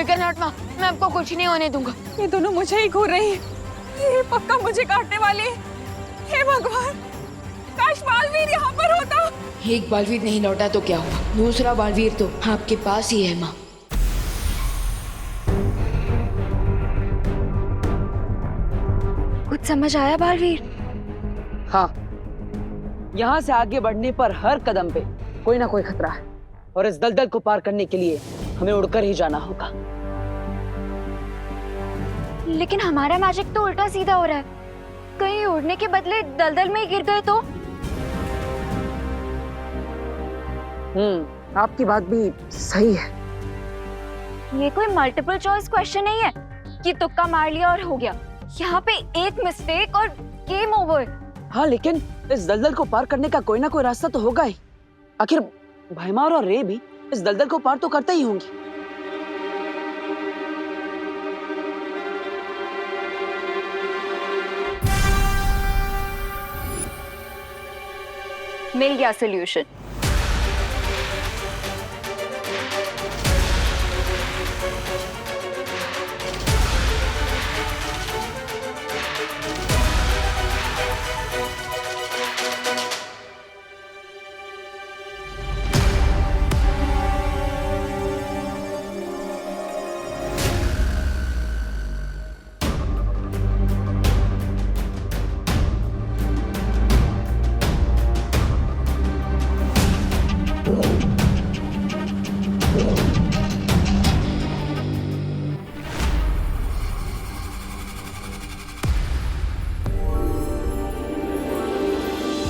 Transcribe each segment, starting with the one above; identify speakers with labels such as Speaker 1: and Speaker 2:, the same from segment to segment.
Speaker 1: फिक्र मत माँ, मैं आपको कुछ नहीं होने दूंगा।
Speaker 2: ये दोनों मुझे ही घूर रही है। ये पक्का मुझे काटने वाली है। हे भगवान, काश बालवीर यहाँ पर होता।
Speaker 1: एक बालवीर नहीं लौटा तो क्या हुआ, दूसरा बालवीर तो आपके पास ही है माँ।
Speaker 3: कुछ समझ आया बालवीर?
Speaker 4: हाँ, यहाँ से आगे बढ़ने पर हर कदम पे कोई ना कोई खतरा है और इस दलदल को पार करने के लिए हमें उड़कर ही जाना होगा।
Speaker 3: लेकिन हमारा मैजिक तो उल्टा सीधा हो रहा है। कहीं उड़ने के बदले दलदल में ही गिर गए तो?
Speaker 4: आपकी बात भी सही है।
Speaker 3: ये कोई मल्टीपल चॉइस क्वेश्चन नहीं है कि तुक्का मार लिया और हो गया। यहाँ पे एक मिस्टेक और गेम ओवर।
Speaker 4: हाँ, लेकिन इस दलदल को पार करने का कोई ना कोई रास्ता तो होगा ही। आखिर भैमार और रे भी इस दलदल को पार तो करते ही होंगे।
Speaker 3: मिल गया सॉल्यूशन।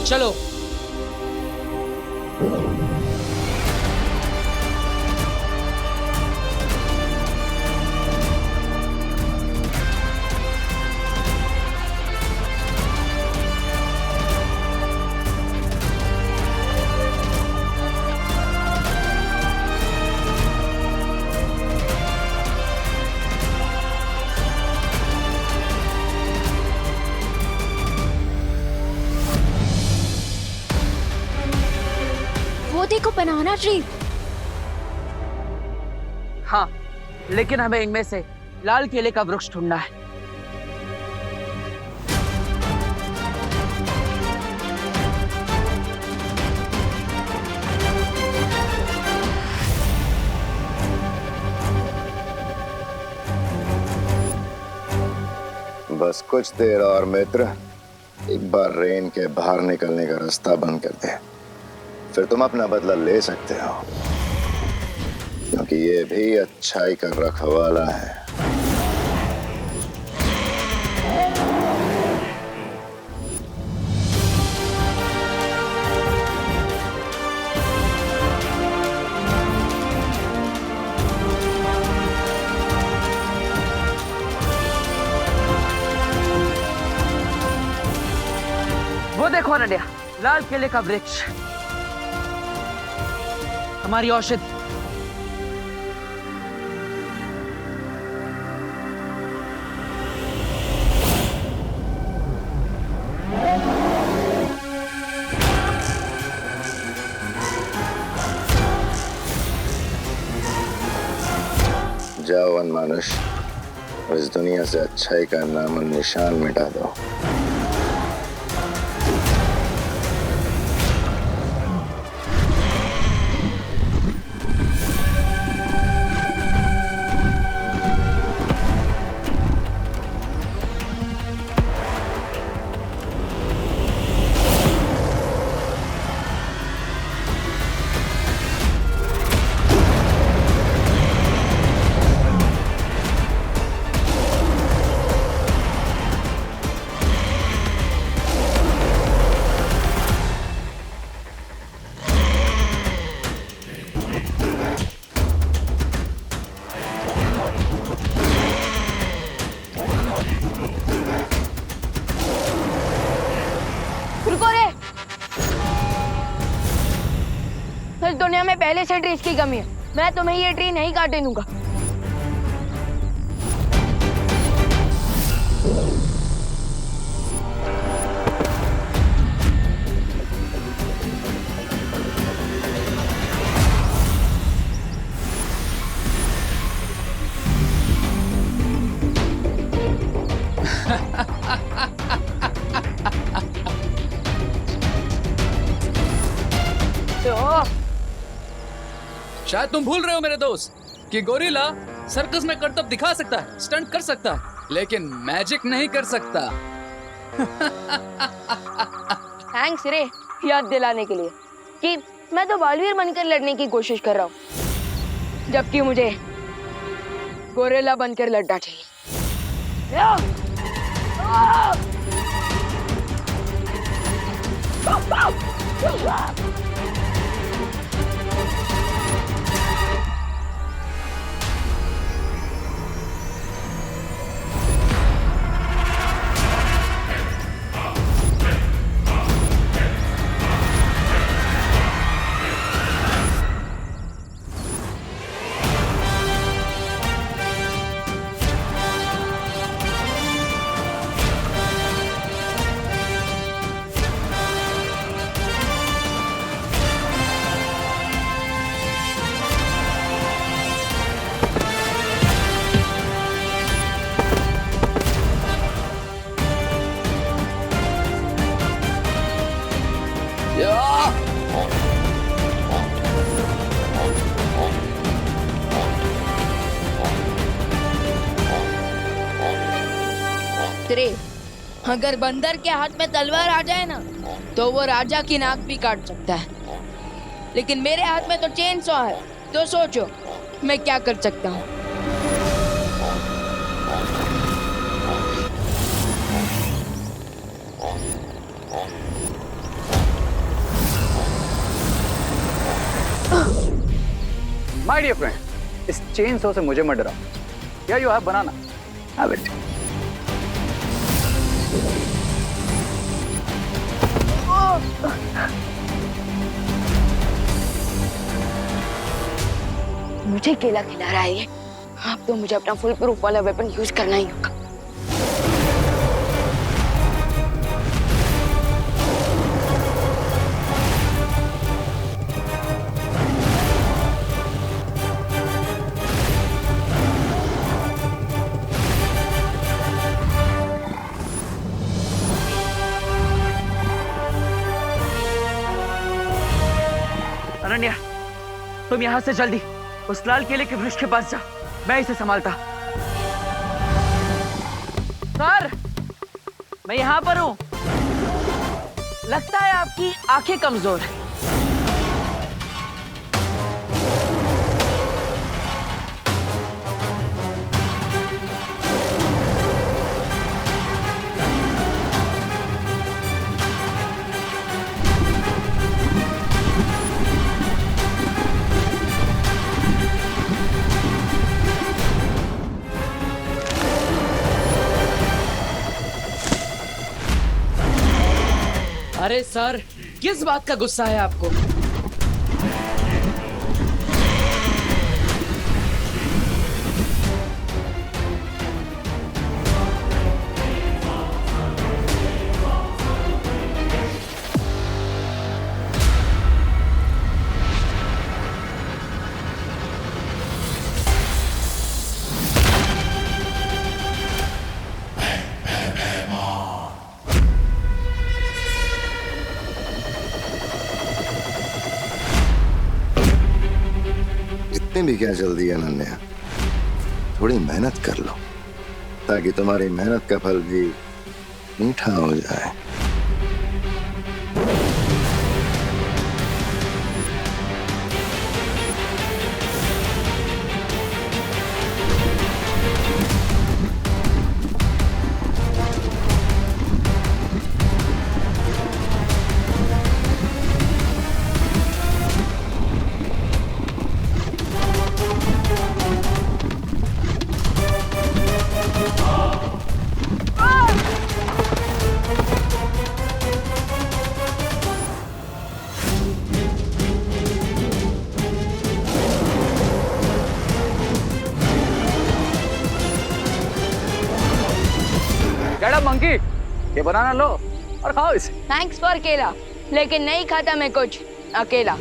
Speaker 4: चलो।
Speaker 3: वो देखो बनाना ट्री।
Speaker 4: हाँ, लेकिन हमें इनमें से लाल केले का वृक्ष ढूंढना है।
Speaker 5: बस कुछ देर और मित्र, एक बार रेन के बाहर निकलने का रास्ता बंद कर दे, फिर तुम अपना बदला ले सकते हो, क्योंकि ये भी अच्छाई का रखवाला है।
Speaker 4: वो देखो नडिया, लाल केले का वृक्ष, हमारी औषधि।
Speaker 5: जाओ वनमानुष, इस दुनिया से अच्छाई का नाम और निशान मिटा दो।
Speaker 1: इस दुनिया में पहले से ट्रीज की कमी है, मैं तुम्हें ये ट्री नहीं काटने दूंगा।
Speaker 6: शायद तुम भूल रहे हो मेरे दोस्त कि गोरिल्ला सर्कस में करतब दिखा सकता है, स्टंट कर सकता है, लेकिन मैजिक नहीं कर सकता।
Speaker 1: थैंक्स रे याद दिलाने के लिए कि मैं तो बालवीर बनकर लड़ने की कोशिश कर रहा हूँ, जबकि मुझे गोरिल्ला बनकर लड़ना चाहिए। रे, अगर बंदर के हाथ में तलवार आ जाए ना तो वो राजा की नाक भी काट सकता है, लेकिन मेरे हाथ में तो चेन सॉ है, तो सोचो मैं क्या कर सकता हूँ।
Speaker 7: माय डियर फ्रेंड, इस चेन सॉ से मुझे मत डराओ। क्या you have banana? Have it.
Speaker 1: मुझे केला खिला रहा है ये। अब तो मुझे अपना फुल प्रूफ वाला वेपन यूज करना ही होगा।
Speaker 4: अनन्या, तुम यहाँ से जल्दी उस लाल किले के वृक्ष के पास जा, मैं इसे संभालता। सर, मैं यहाँ पर हूँ। लगता है आपकी आंखें कमजोर है। अरे सर, किस बात का गुस्सा है आपको?
Speaker 5: इतनी भी क्या जल्दी है अनन्या, थोड़ी मेहनत कर लो ताकि तुम्हारी मेहनत का फल भी मीठा हो जाए।
Speaker 7: गेट अप मंकी, ये बनाना लो और खाओ इसे।
Speaker 1: थैंक्स फॉर केला, लेकिन नहीं खाता मैं कुछ अकेला।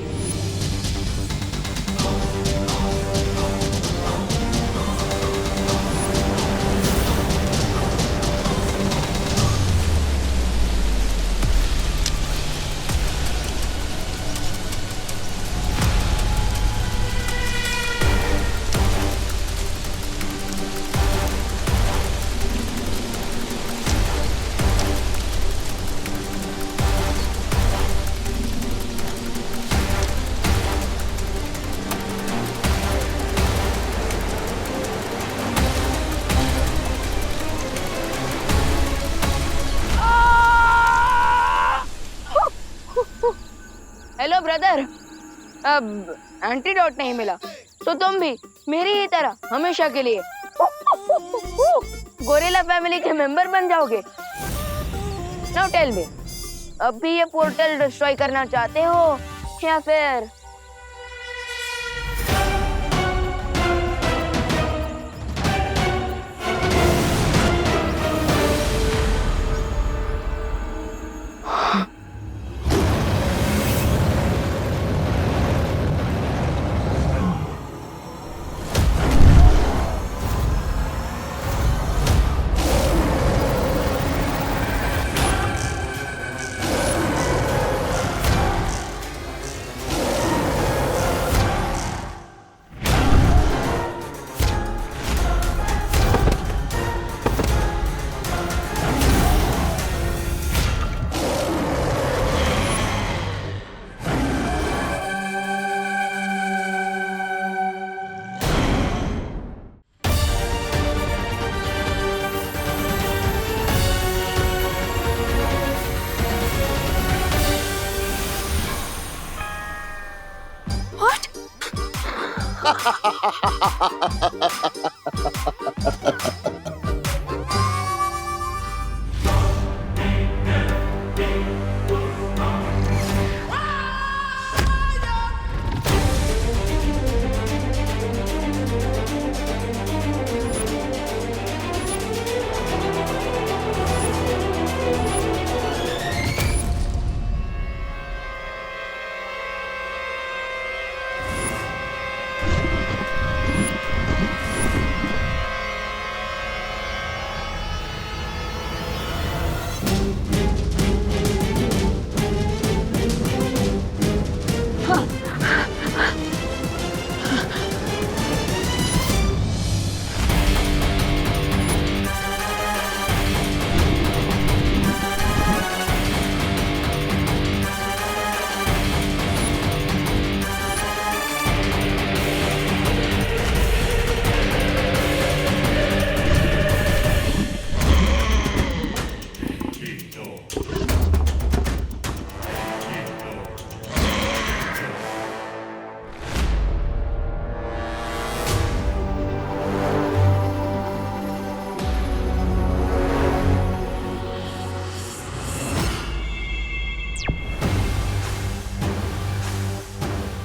Speaker 1: ब्रदर, अब एंटीडोट नहीं मिला तो तुम भी मेरी ही तरह हमेशा के लिए गोरिल्ला फैमिली के मेंबर बन जाओगे। नाउ टेल मी, अब भी ये पोर्टल डिस्ट्रॉय करना चाहते हो या फिर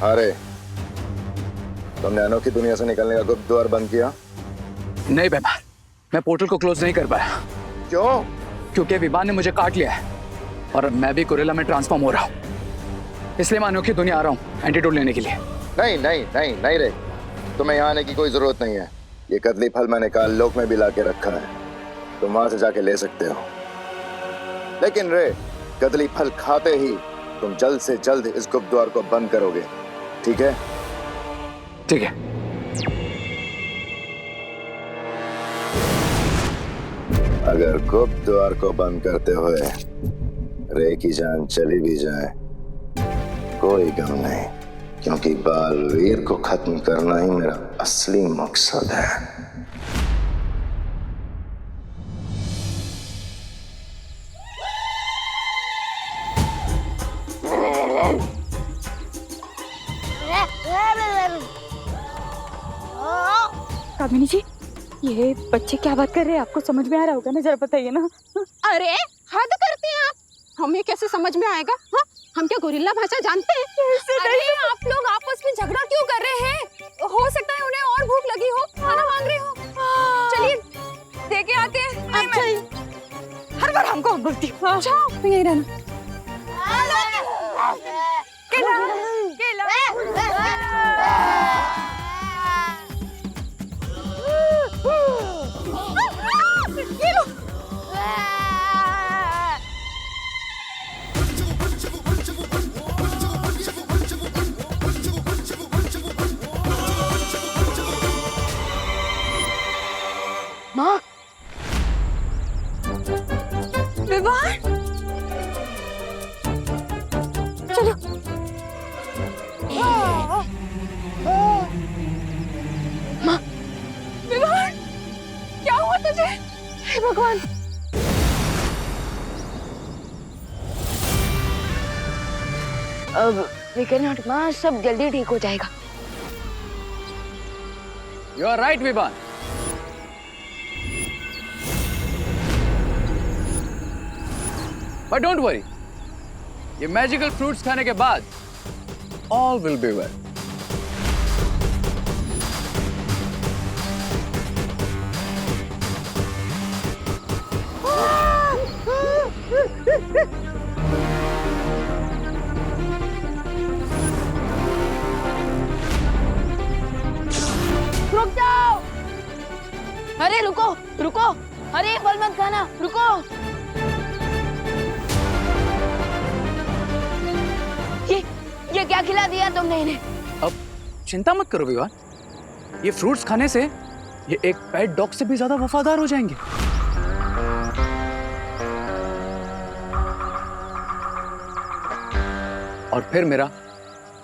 Speaker 5: अरे तुमने अनोखी दुनिया से निकलने का गुप्त द्वार बंद किया?
Speaker 7: नहीं बेमार, मैं पोर्टल को क्लोज नहीं कर पाया।
Speaker 5: क्यों?
Speaker 7: क्योंकि विमान ने मुझे काट लिया है और मैं भी गोरिल्ला में ट्रांसफॉर्म हो रहा हूँ। इसलिए मैं अनोखी दुनिया आ रहा हूँ एंटीडोट लेने के लिए।
Speaker 5: नहीं नहीं नहीं नहीं रे, तुम्हें यहाँ आने की कोई जरूरत नहीं है। ये कदली फल मैंने काल लोक में भी लाके रखा है, तुम वहां से जाके ले सकते हो। लेकिन रे, कदली फल खाते ही तुम जल्द से जल्द इस गुप्त द्वार को बंद करोगे, ठीक है?
Speaker 7: ठीक है।
Speaker 5: अगर गुप्त द्वार को बंद करते हुए रे की जान चली भी जाए कोई गम नहीं, क्योंकि बालवीर को खत्म करना ही मेरा असली मकसद है।
Speaker 2: कामिनी जी, ये बच्चे क्या बात कर रहे हैं? आपको समझ में आ रहा होगा ना, जरा बताइए ना।
Speaker 8: अरे हद करते हैं आप, हमें कैसे समझ में आएगा? हाँ, हम क्या गोरिल्ला भाषा जानते हैं?
Speaker 2: अरे आप लोग आपस में झगड़ा क्यों कर रहे हैं? हो सकता है उन्हें और भूख लगी हो, खाना मांग रहे हो। चलिए देखे आते हैं। हर बार हमको बोलती हो। जाओ, यहीं रहना। केला, केला। ये लो।
Speaker 1: माँ,
Speaker 2: विवाह, चलो।
Speaker 1: माँ,
Speaker 2: विवाह, क्या हुआ तुझे? हे भगवान।
Speaker 4: अब
Speaker 1: फिकर मत माँ, सब जल्दी ठीक हो जाएगा।
Speaker 7: You are right Vivaan. But don't worry, ये मैजिकल फ्रूट्स खाने के बाद ऑल विल बी वेल।
Speaker 1: रुक जाओ! अरे रुको रुको, अरे फल मत खाना, रुको। ये क्या खिला दिया तुमने इन्हें?
Speaker 7: अब चिंता मत करो विवान, ये फ्रूट्स खाने से ये एक पेट डॉग से भी ज्यादा वफादार हो जाएंगे। और फिर मेरा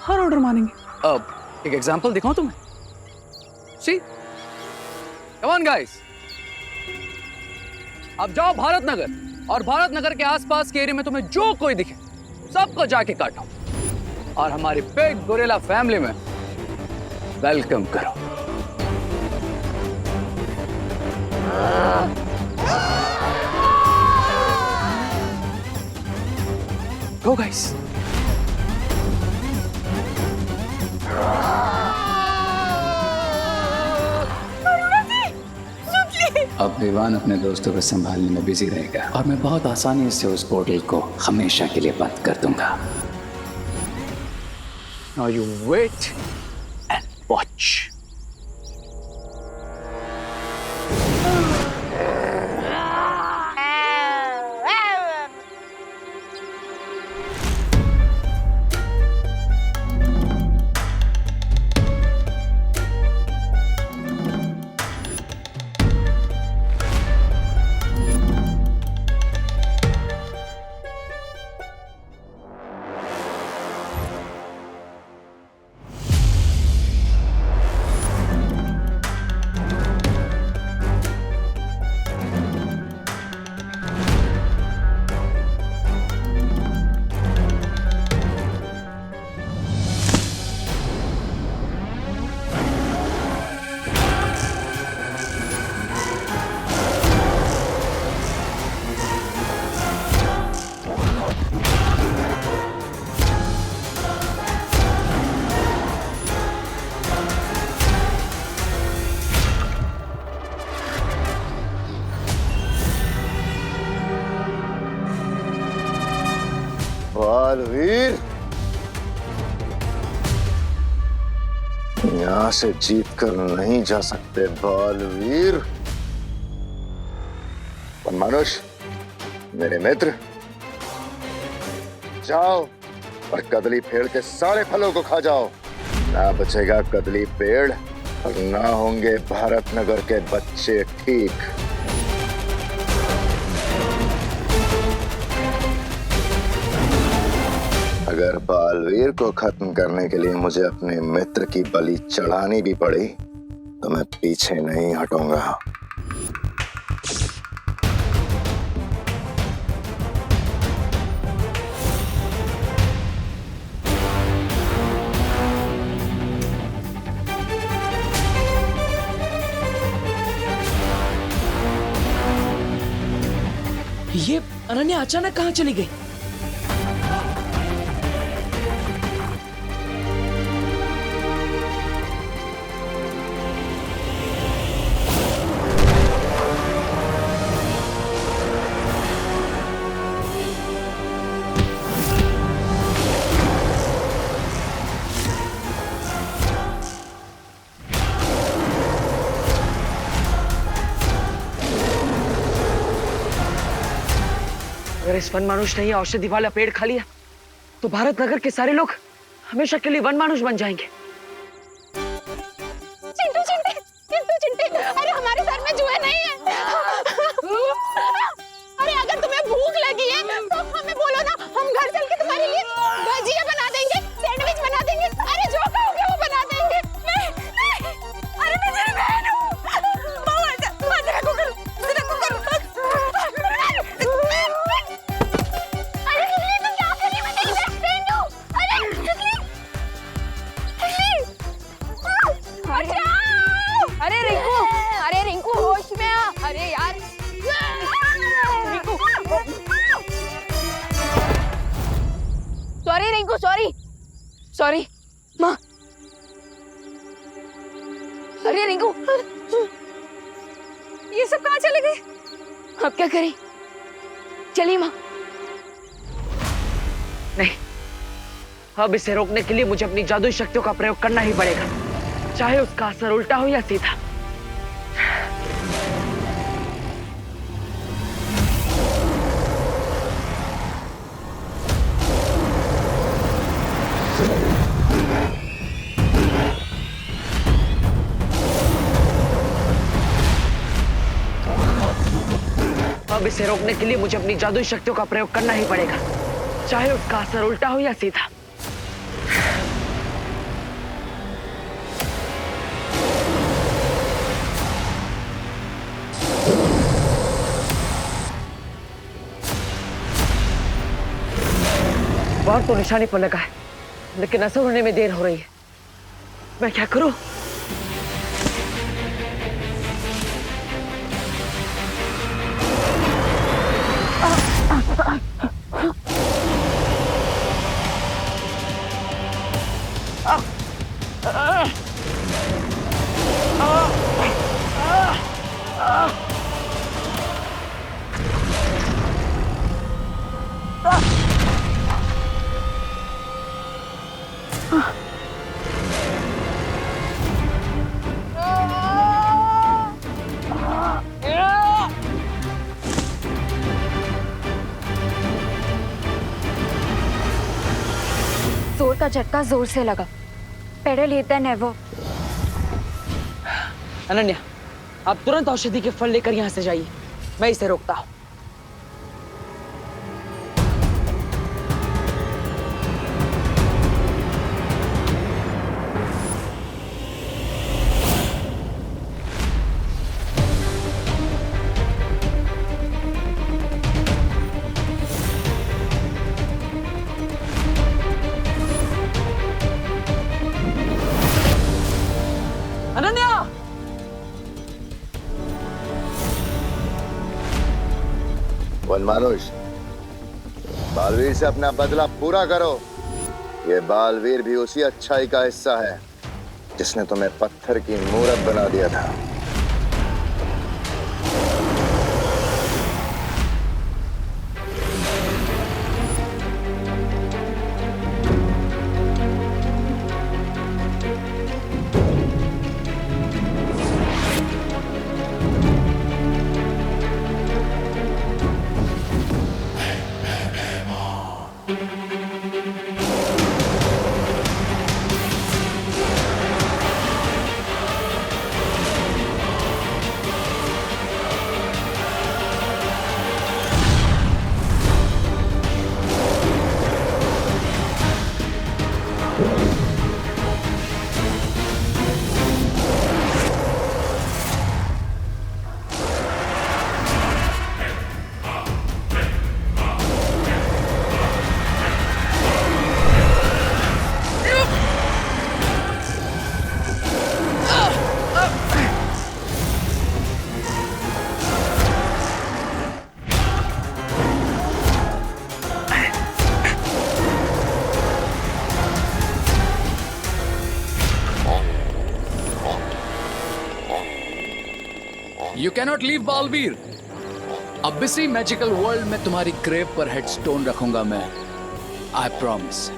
Speaker 7: हर ऑर्डर मानेंगे। अब एक एग्जांपल दिखाऊं तुम्हें? सी, कम ऑन गाइस, अब जाओ भारत नगर और भारत नगर के आसपास के एरिया में तुम्हें जो कोई दिखे सबको जाके काटो और हमारी बिग गोरिल्ला फैमिली में वेलकम करो। Go guys.
Speaker 6: अब विवान अपने दोस्तों को संभालने में बिजी रहेगा और मैं बहुत आसानी से उस पोर्टल को हमेशा के लिए बंद कर दूंगा।
Speaker 7: Now you wait and watch.
Speaker 5: Baalveer, यहां से जीत कर नहीं जा सकते बालवीर। मनुष्य, मेरे मित्र, जाओ और कदली पेड़ के सारे फलों को खा जाओ। ना बचेगा कदली पेड़ और ना होंगे भारत नगर के बच्चे ठीक। अगर बालवीर को खत्म करने के लिए मुझे अपने मित्र की बलि चढ़ानी भी पड़ी तो मैं पीछे नहीं हटूंगा।
Speaker 4: ये अनन्या अचानक कहाँ चली गई? अगर इस वन मानुष ने ये औषधि वाला पेड़ खा लिया तो भारत नगर के सारे लोग हमेशा के लिए वन मानुष बन जाएंगे।
Speaker 8: चिंटू चिंटे, चिंटू चिंटे, अरे हमारे घर में जुए नहीं है। अरे अगर तुम्हें भूख लगी है तो हमें बोलो ना, हम घर चल के तुम्हारे लिए भजिया बना देंगे, सैंडविच बना देंगे। अरे जो कहोगे वो बना देंगे। नहीं, नहीं, अरे मैं तेरी बहन हूँ।
Speaker 1: सॉरी सॉरी माँ। अरे रिंकू,
Speaker 2: ये सब कहाँ चले गए?
Speaker 1: अब क्या करें? चलिए माँ।
Speaker 4: नहीं, अब इसे रोकने के लिए मुझे अपनी जादुई शक्तियों का प्रयोग करना ही पड़ेगा, चाहे उसका असर उल्टा हो या सीधा। अब इसे रोकने के लिए मुझे अपनी जादुई शक्तियों का प्रयोग करना ही पड़ेगा, चाहे उसका असर उल्टा हो या सीधा। बाहर तो निशाने पर लगा है, लेकिन असर होने में देर हो रही है। मैं क्या करूं?
Speaker 3: जोर का झटका जोर से लगा। पेडल लेता नेवर।
Speaker 4: अनन्या, आप तुरंत औषधि के फल लेकर यहाँ से जाइए, मैं इसे रोकता हूँ। अनन्या!
Speaker 5: वनमानुष, बालवीर से अपना बदला पूरा करो। ये बालवीर भी उसी अच्छाई का हिस्सा है जिसने तुम्हें पत्थर की मूरत बना दिया था।
Speaker 6: You cannot leave Baalveer. अब इसी मैजिकल वर्ल्ड में तुम्हारी ग्रेव पर हेडस्टोन रखूंगा मैं। I promise।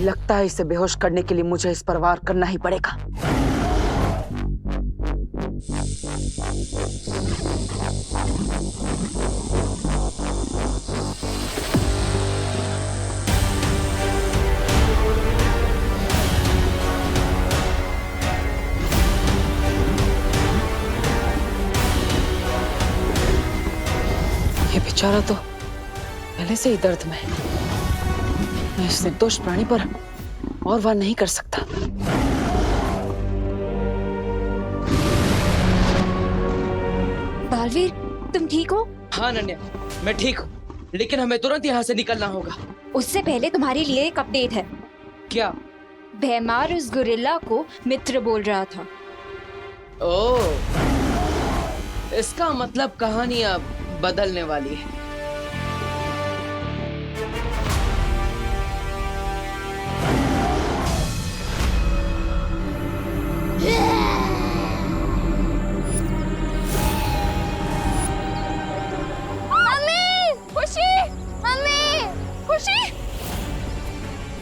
Speaker 4: लगता है इसे बेहोश करने के लिए मुझे इस पर वार करना ही पड़ेगा। ये बेचारा तो पहले से ही दर्द में है। मैं इस निर्दोष प्राणी पर और वार नहीं कर सकता।
Speaker 3: बालवीर, तुम ठीक हो?
Speaker 4: हाँ अनन्या, मैं ठीक हूँ, लेकिन हमें तुरंत यहाँ से निकलना होगा।
Speaker 3: उससे पहले तुम्हारे लिए एक अपडेट है।
Speaker 4: क्या?
Speaker 3: भैमार उस गुरिल्ला को मित्र बोल रहा था।
Speaker 4: ओह, इसका मतलब कहानी अब बदलने वाली है।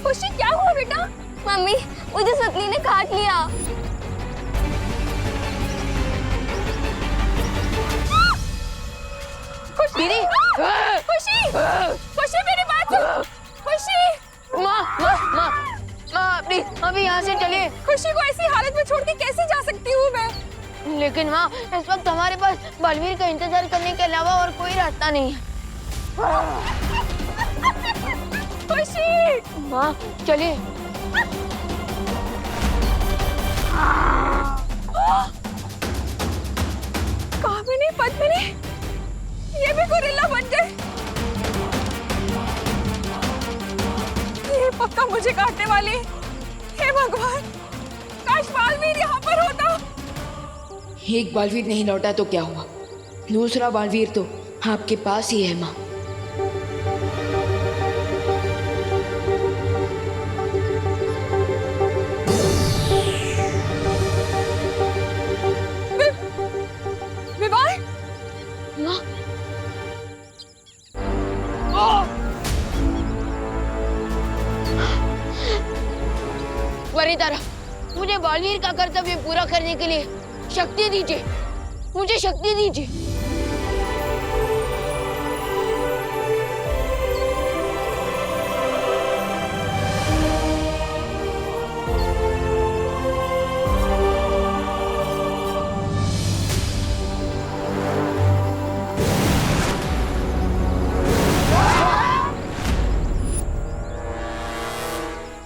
Speaker 2: खुशी क्या हुआ बेटा?
Speaker 3: मम्मी, मुझे सतली ने काट लिया।
Speaker 2: दीदी, खुशी, खुशी मेरी बात सुन। खुशी,
Speaker 1: माँ प्लीज अभी यहाँ से चलिए।
Speaker 2: खुशी को ऐसी हालत में छोड़ के कैसे जा सकती हूँ मैं?
Speaker 1: लेकिन माँ, इस वक्त हमारे पास बलवीर का इंतजार करने के अलावा और कोई रास्ता नहीं है।
Speaker 2: खुशी,
Speaker 1: माँ चलिए।
Speaker 2: कामिनी, पद्मिनी, ये भी गोरिल्ला बन गए। ये पक्का मुझे काटने वाले। हे भगवान, काश बालवीर यहाँ पर होता।
Speaker 1: एक बालवीर नहीं लौटा तो क्या हुआ, दूसरा बालवीर तो आपके पास ही है माँ।
Speaker 2: विवाह,
Speaker 1: माँ, वरितारा, मुझे बालवीर का कर्तव्य पूरा करने के लिए शक्ति दीजिए, मुझे शक्ति दीजिए।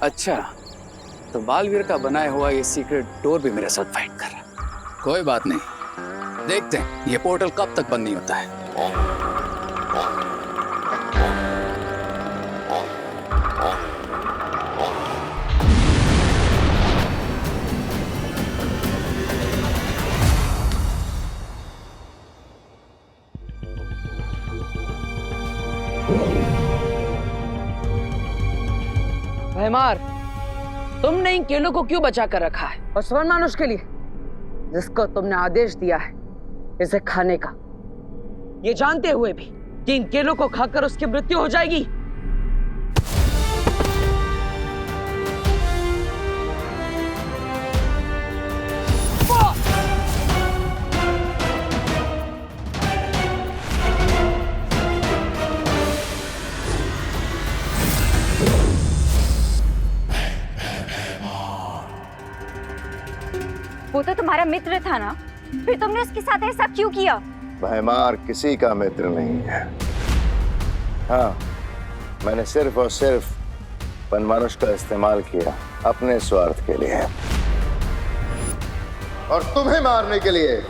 Speaker 7: अच्छा, तो बालवीर का बनाया हुआ ये सीक्रेट डोर भी मेरे साथ फाइट कर रहा है। कोई बात नहीं, देखते हैं ये पोर्टल कब तक बंद नहीं होता है।
Speaker 4: भैमार, तुमने इन केलों को क्यों बचा कर रखा है? और स्वर्ण मानुष के लिए, जिसको तुमने आदेश दिया है इसे खाने का, ये जानते हुए भी कि इन केलों को खाकर उसकी मृत्यु हो जाएगी।
Speaker 3: वो तो तुम्हारा मित्र था ना, फिर तुमने उसके साथ ऐसा क्यों किया?
Speaker 5: भैमार किसी का मित्र नहीं है। हाँ, मैंने सिर्फ और सिर्फ वनमानुष का इस्तेमाल किया अपने स्वार्थ के लिए, और तुम्हें मारने के लिए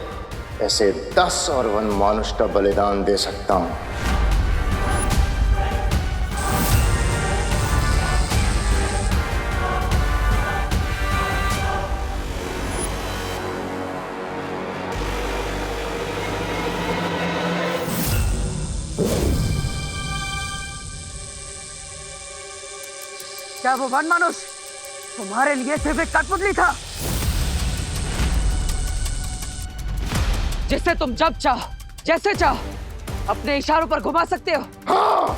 Speaker 5: ऐसे 10 और वनमानुष का बलिदान दे सकता हूं।
Speaker 4: क्या वो वनमानुष तुम्हारे लिए सिर्फ एक कठपुतली था जिससे तुम जब चाहो, जैसे चाहो अपने इशारों पर घुमा सकते हो?
Speaker 5: हाँ,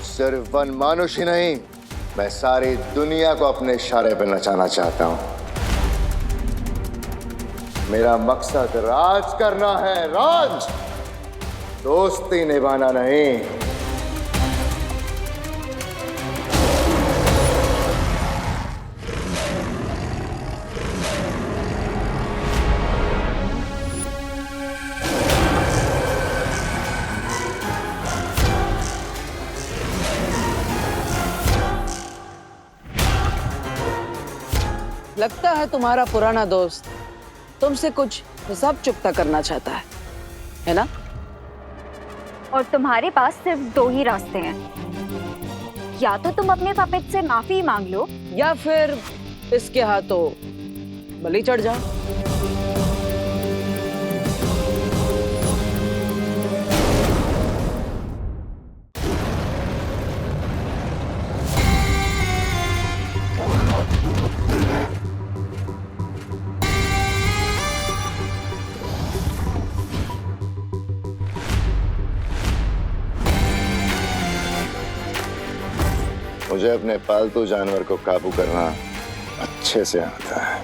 Speaker 5: सिर्फ वनमानुष ही नहीं, मैं सारी दुनिया को अपने इशारे पर नचाना चाहता हूं। मेरा मकसद राज करना है, राज, दोस्ती निभाना नहीं।
Speaker 4: लगता है तुम्हारा पुराना दोस्त तुमसे कुछ हिसाब चुकता करना चाहता है। है ना?
Speaker 3: और तुम्हारे पास सिर्फ 2 ही रास्ते हैं, या तो तुम अपने पपेट से माफी मांग लो,
Speaker 4: या फिर इसके हाथों बलि चढ़ जाओ।
Speaker 5: मुझे अपने पालतू जानवर को काबू करना अच्छे से आता है।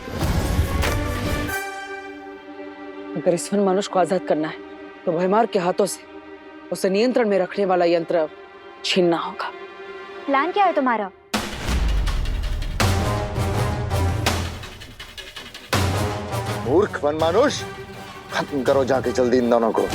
Speaker 4: अगर इस वन मानुष को आजाद करना है तो भयमार के हाथों से उसे नियंत्रण में रखने वाला यंत्र छीनना होगा।
Speaker 3: प्लान क्या है तुम्हारा?
Speaker 5: मूर्ख वन मानुष, खत्म करो जाके जल्दी इन दोनों को।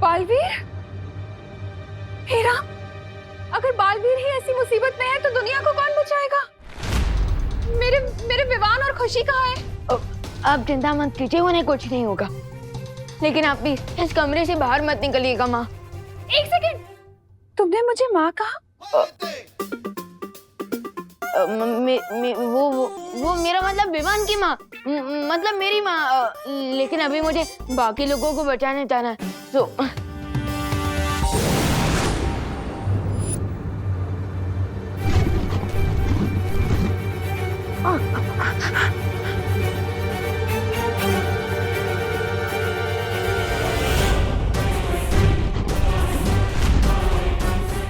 Speaker 2: बालवीर, हे राम, अगर बालवीर ही ऐसी मुसीबत में है तो दुनिया को कौन बचाएगा? मेरे विवान और खुशी कहाँ है?
Speaker 1: आप चिंता मत कीजिए, उन्हें कुछ नहीं होगा। लेकिन आप भी इस कमरे से बाहर मत निकलिएगा माँ।
Speaker 2: एक सेकंड, तुमने मुझे माँ कहा?
Speaker 1: वो मेरा मतलब विवान की माँ, मतलब मेरी माँ। लेकिन अभी मुझे बाकी लोगों को बचाने जाना है, तो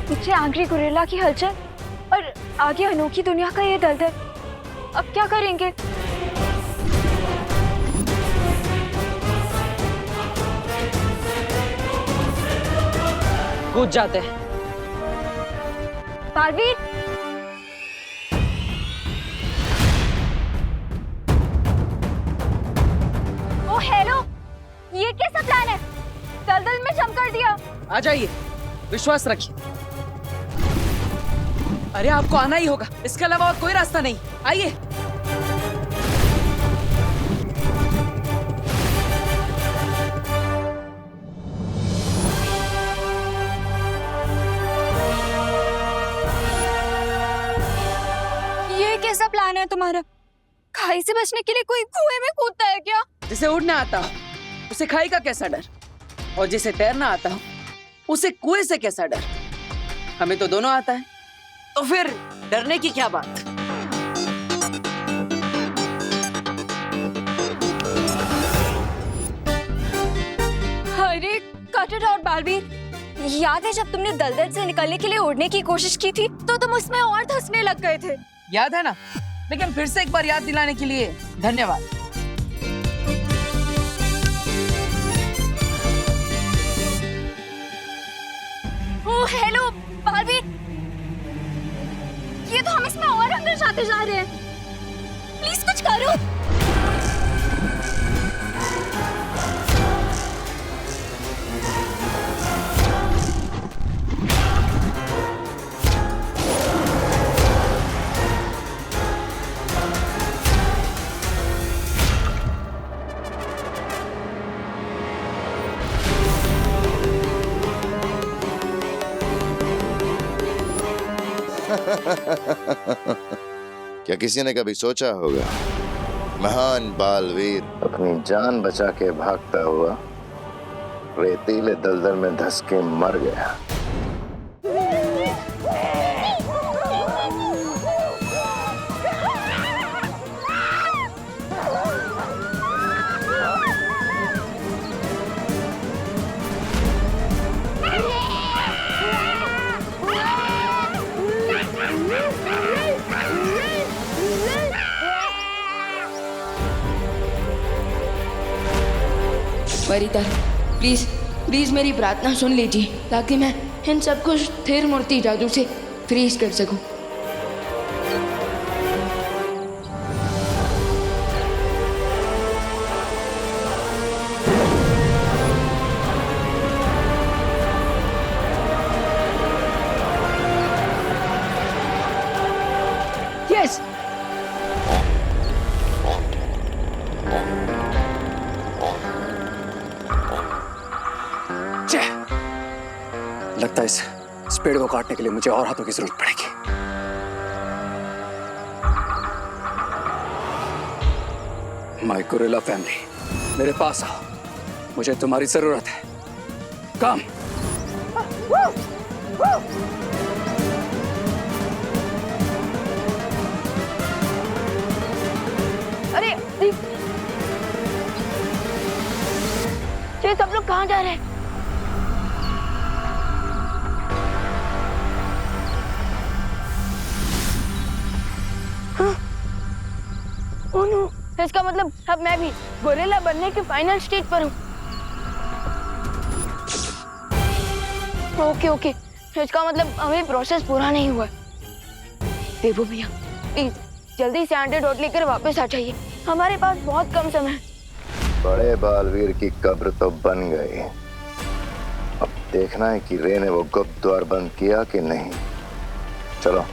Speaker 3: पीछे आंग्री गोरिल्ला की हलचल और आगे अनोखी दुनिया का ये दलदल। अब क्या करेंगे?
Speaker 4: कूद जाते हैं।
Speaker 3: बालवीर, ओ हेलो, ये कैसा प्लान है? दलदल में जम कर दिया।
Speaker 4: आ जाइए, विश्वास रखिए। अरे आपको आना ही होगा, इसके अलावा और कोई रास्ता नहीं। आइए।
Speaker 3: ये कैसा प्लान है तुम्हारा? खाई से बचने के लिए कोई कुएं में कूदता है क्या?
Speaker 4: जिसे उड़ना आता हो उसे खाई का कैसा डर, और जिसे तैरना आता हो उसे कुएं से कैसा डर? हमें तो दोनों आता है, तो फिर डरने की क्या बात?
Speaker 3: अरे कट इट आउट बालवीर, याद है जब तुमने दलदल से निकलने के लिए उड़ने की कोशिश की थी तो तुम उसमें और धंसने लग गए थे।
Speaker 4: याद है ना? लेकिन फिर से एक बार याद दिलाने के लिए धन्यवाद।
Speaker 3: ओह हेलो बालवीर, ये तो हम इसमें और अंदर जाते जा रहे हैं। प्लीज कुछ करो।
Speaker 5: क्या किसी ने कभी सोचा होगा महान बालवीर अपनी जान बचा के भागता हुआ रेतीले दलदल में धंस के मर गया?
Speaker 1: वरिता, प्लीज प्लीज मेरी प्रार्थना सुन लीजिए ताकि मैं इन सबको स्थिर मूर्ति जादू से फ्रीज कर सकूं। यस।
Speaker 7: लगता है इस पेड़ को काटने के लिए मुझे और हाथों की जरूरत पड़ेगी। माय गोरिल्ला फैमिली, मेरे पास आओ, मुझे तुम्हारी जरूरत है। कम।
Speaker 1: अरे ये सब लोग कहाँ जा रहे हैं? ओह नो, इसका मतलब अब मैं भी गोरिल्ला बनने के फाइनल स्टेज पर हूँ। ओके ओके, इसका मतलब अभी प्रोसेस पूरा नहीं हुआ। देवो भैया प्लीज जल्दी से एंटीडोट लेकर वापस आ जाइए, हमारे पास बहुत कम समय है।
Speaker 5: बड़े बालवीर की कब्र तो बन गई, अब देखना है कि रे ने वो गुप्त द्वार बंद किया कि नहीं। चलो।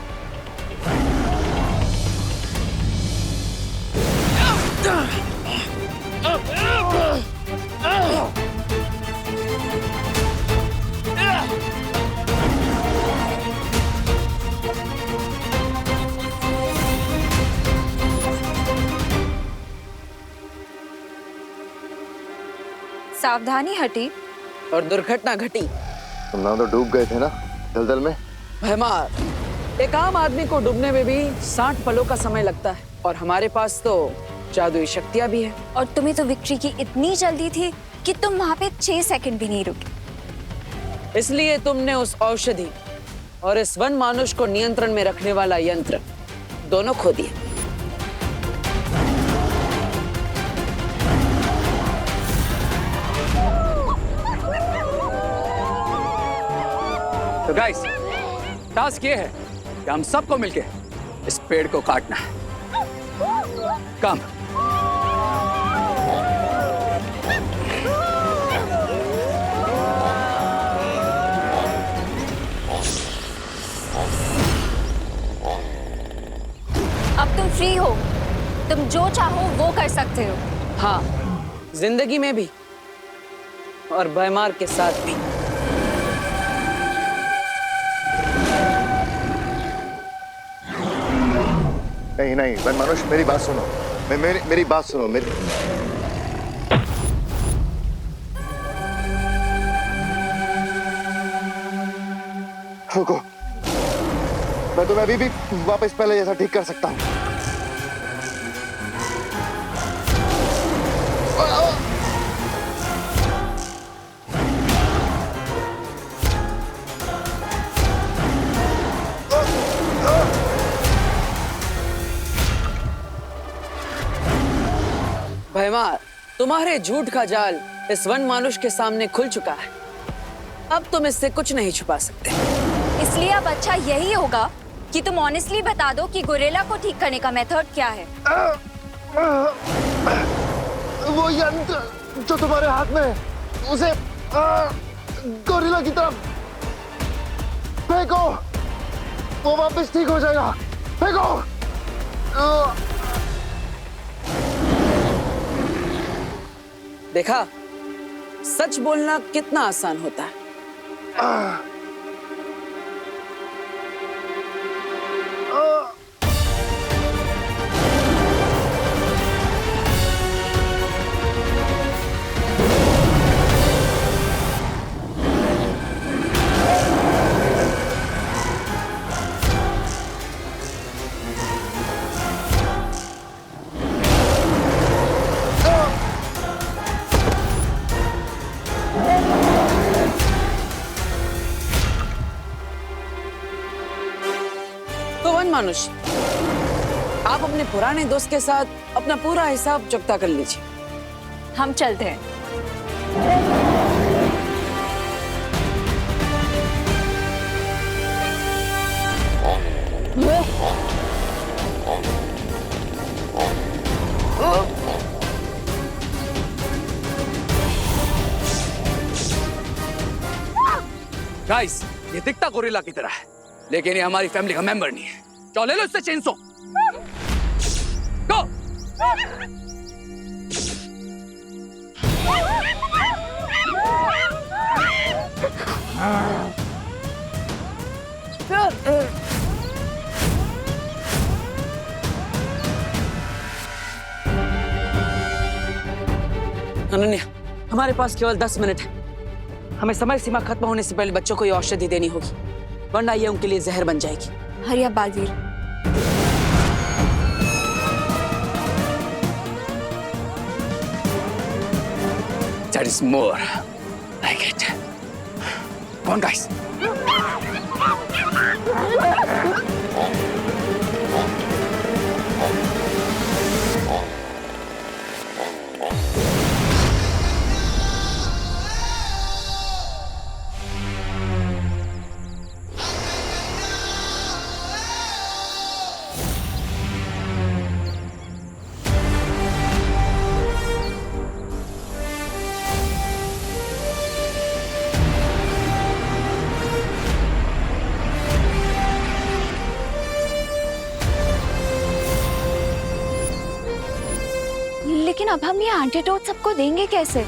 Speaker 3: सावधानी हटी
Speaker 4: और दुर्घटना घटी।
Speaker 5: तुम ना तो डूब गए थे ना दलदल में।
Speaker 4: भैमार, एक आम आदमी को डूबने में भी 60 पलों का समय लगता है, और हमारे पास तो जादुई शक्तियां भी है।
Speaker 3: और तुम्हें तो विक्ट्री की इतनी जल्दी थी कि तुम वहां पे 6 सेकंड भी नहीं रुके।
Speaker 4: इसलिए तुमने उस औषधि और इस वन मानुष को नियंत्रण में रखने वाला यंत्र दोनों खो दिए।
Speaker 7: तो गाइस, टास्क ये है कि हम सबको मिलके इस पेड़ को काटना है। कम।
Speaker 3: अब तुम फ्री हो, तुम जो चाहो वो कर सकते हो।
Speaker 4: हाँ, जिंदगी में भी और भैमार के साथ भी।
Speaker 5: नहीं नहीं वन मनुष्य, मेरी बात सुनो। मेरी बात सुनो। रुको, मैं तुम्हें अभी भी वापस पहले जैसा ठीक कर सकता हूँ।
Speaker 4: भैमार, तुम्हारे झूठ का जाल इस वन मानुष के सामने खुल चुका है। अब तुम इससे कुछ नहीं छुपा सकते।
Speaker 3: इसलिए अब अच्छा यही होगा कि तुम ऑनेस्टली बता दो कि गोरिल्ला को ठीक करने का मेथड क्या है।
Speaker 5: वो यंत्र जो तुम्हारे हाथ में है, उसे गोरिल्ला की तरफ फेंको, वो वापस ठीक हो जाएगा। फेंको।
Speaker 4: देखा, सच बोलना कितना आसान होता है। मानुष, आप अपने पुराने दोस्त के साथ अपना पूरा हिसाब चुकता कर लीजिए।
Speaker 3: हम चलते हैं।
Speaker 7: गाइस, ये दिखता गोरिल्ला की तरह है, लेकिन ये हमारी फैमिली का मेंबर नहीं है। चलो ले लो इससे चेनसो। गो।
Speaker 4: अनन्या, हमारे पास केवल 10 मिनट है। हमें समय सीमा खत्म होने से पहले बच्चों को ये औषधि देनी होगी, वरना ये उनके लिए जहर बन जाएगी।
Speaker 3: हरी अब Baalveer.
Speaker 7: That is more like it. Come on, guys.
Speaker 3: लेकिन अब हम ये एंटीडोट सबको देंगे कैसे?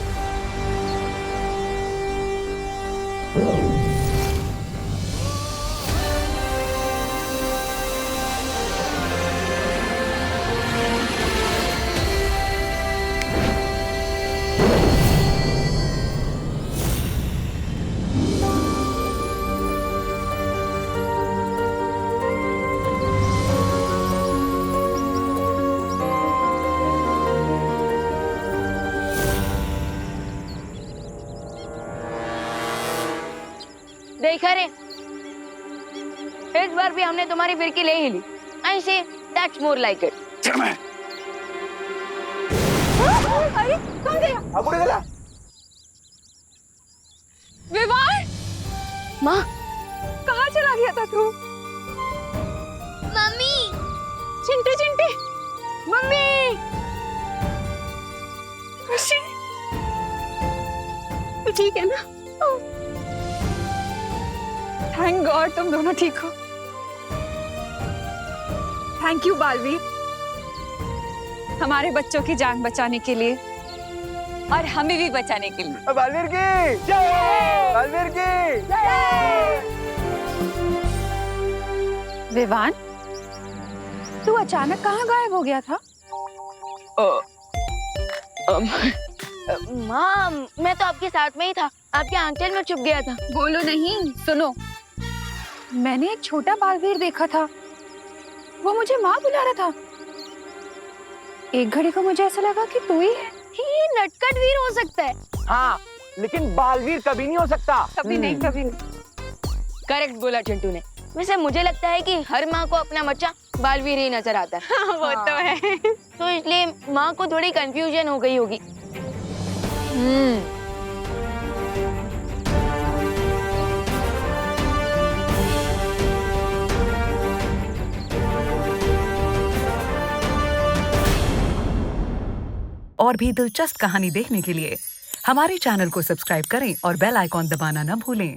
Speaker 1: देखा रे, इस बार भी हमने तुम्हारी फिरकी ले ही ली। I say that's more like it.
Speaker 2: अरे कौन गया? विवान,
Speaker 1: माँ,
Speaker 2: कहाँ चला गया था तू?
Speaker 1: मम्मी,
Speaker 2: चिंटू चिंटी, मम्मी, खुशी, तू ठीक है ना? थैंक गॉड तुम दोनों ठीक हो। थैंक यू बालवीर, हमारे बच्चों की जान बचाने के लिए और हमें भी बचाने के लिए।
Speaker 9: बालवीर की जय! बालवीर की जय!
Speaker 2: विवान, तू अचानक कहाँ गायब हो गया था?
Speaker 1: माँ, मैं तो आपके साथ में ही था, आपके आंचल में छुप गया था।
Speaker 2: बोलो नहीं, सुनो, मैंने एक छोटा बालवीर देखा था, वो मुझे माँ बुला रहा था। एक घड़ी को मुझे ऐसा लगा कि तू ही है।
Speaker 1: ये नटखट वीर हो सकता है।
Speaker 9: हाँ, लेकिन बालवीर कभी नहीं हो सकता।
Speaker 2: कभी नहीं, कभी नहीं।
Speaker 1: करेक्ट बोला चिंटू ने। वैसे मुझे लगता है कि हर माँ को अपना बच्चा बालवीर ही नजर आता है।
Speaker 2: वो तो है।
Speaker 1: तो इसलिए माँ को थोड़ी कंफ्यूजन हो गई होगी।
Speaker 10: और भी दिलचस्प कहानी देखने के लिए हमारे चैनल को सब्सक्राइब करें और बेल आइकॉन दबाना न भूलें।